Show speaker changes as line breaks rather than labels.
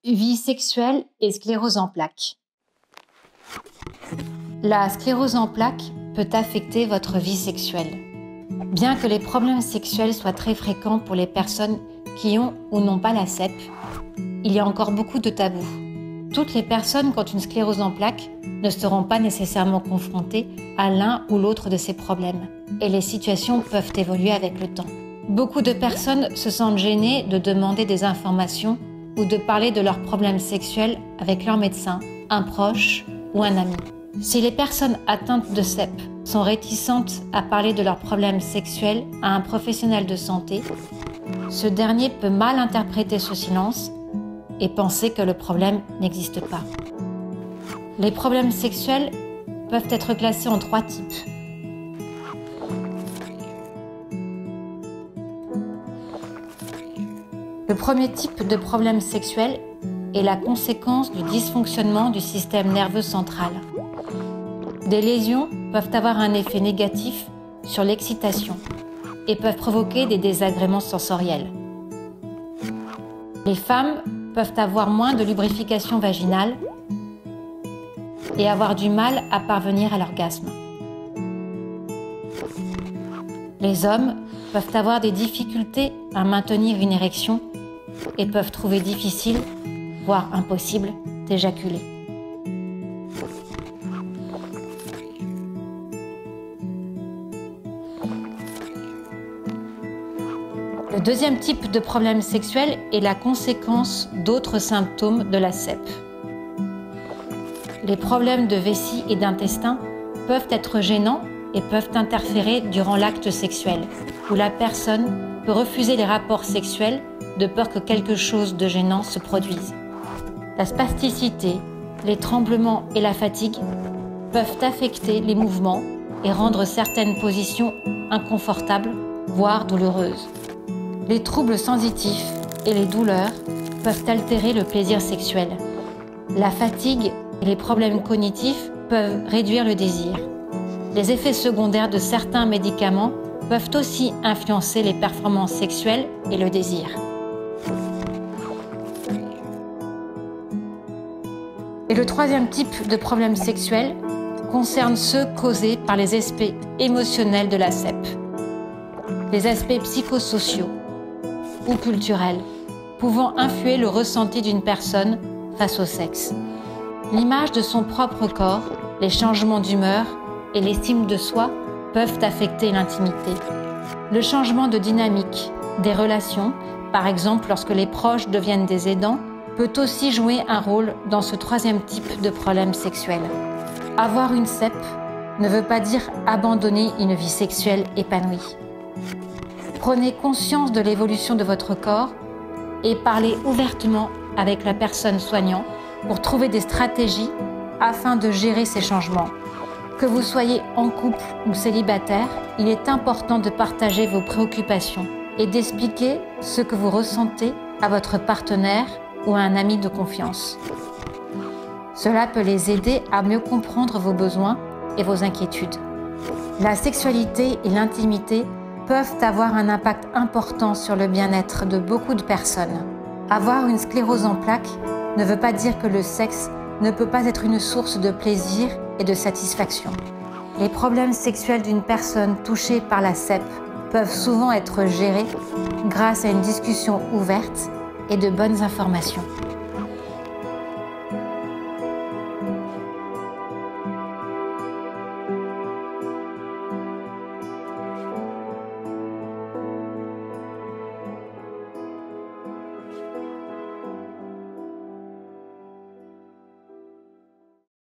Vie sexuelle et sclérose en plaques. La sclérose en plaques peut affecter votre vie sexuelle. Bien que les problèmes sexuels soient très fréquents pour les personnes qui ont ou n'ont pas la CEP, il y a encore beaucoup de tabous. Toutes les personnes qui ont une sclérose en plaques ne seront pas nécessairement confrontées à l'un ou l'autre de ces problèmes, et les situations peuvent évoluer avec le temps. Beaucoup de personnes se sentent gênées de demander des informations ou de parler de leurs problèmes sexuels avec leur médecin, un proche ou un ami. Si les personnes atteintes de CEP sont réticentes à parler de leurs problèmes sexuels à un professionnel de santé, ce dernier peut mal interpréter ce silence et penser que le problème n'existe pas. Les problèmes sexuels peuvent être classés en 3 types. Le premier type de problème sexuel est la conséquence du dysfonctionnement du système nerveux central. Des lésions peuvent avoir un effet négatif sur l'excitation et peuvent provoquer des désagréments sensoriels. Les femmes peuvent avoir moins de lubrification vaginale et avoir du mal à parvenir à l'orgasme. Les hommes peuvent avoir des difficultés à maintenir une érection et peuvent trouver difficile, voire impossible, d'éjaculer. Le deuxième type de problème sexuel est la conséquence d'autres symptômes de la CEP. Les problèmes de vessie et d'intestin peuvent être gênants et peuvent interférer durant l'acte sexuel, où la personne peut refuser les rapports sexuels de peur que quelque chose de gênant se produise. La spasticité, les tremblements et la fatigue peuvent affecter les mouvements et rendre certaines positions inconfortables, voire douloureuses. Les troubles sensitifs et les douleurs peuvent altérer le plaisir sexuel. La fatigue et les problèmes cognitifs peuvent réduire le désir. Les effets secondaires de certains médicaments peuvent aussi influencer les performances sexuelles et le désir. Et le troisième type de problème sexuel concerne ceux causés par les aspects émotionnels de la CEP. Les aspects psychosociaux ou culturels pouvant influer le ressenti d'une personne face au sexe. L'image de son propre corps, les changements d'humeur et l'estime de soi peuvent affecter l'intimité. Le changement de dynamique des relations, par exemple lorsque les proches deviennent des aidants, peut aussi jouer un rôle dans ce troisième type de problème sexuel. Avoir une CEP ne veut pas dire abandonner une vie sexuelle épanouie. Prenez conscience de l'évolution de votre corps et parlez ouvertement avec la personne soignante pour trouver des stratégies afin de gérer ces changements. Que vous soyez en couple ou célibataire, il est important de partager vos préoccupations et d'expliquer ce que vous ressentez à votre partenaire ou à un ami de confiance. Cela peut les aider à mieux comprendre vos besoins et vos inquiétudes. La sexualité et l'intimité peuvent avoir un impact important sur le bien-être de beaucoup de personnes. Avoir une sclérose en plaques ne veut pas dire que le sexe ne peut pas être une source de plaisir et de satisfaction. Les problèmes sexuels d'une personne touchée par la CEP peuvent souvent être gérés grâce à une discussion ouverte et de bonnes informations.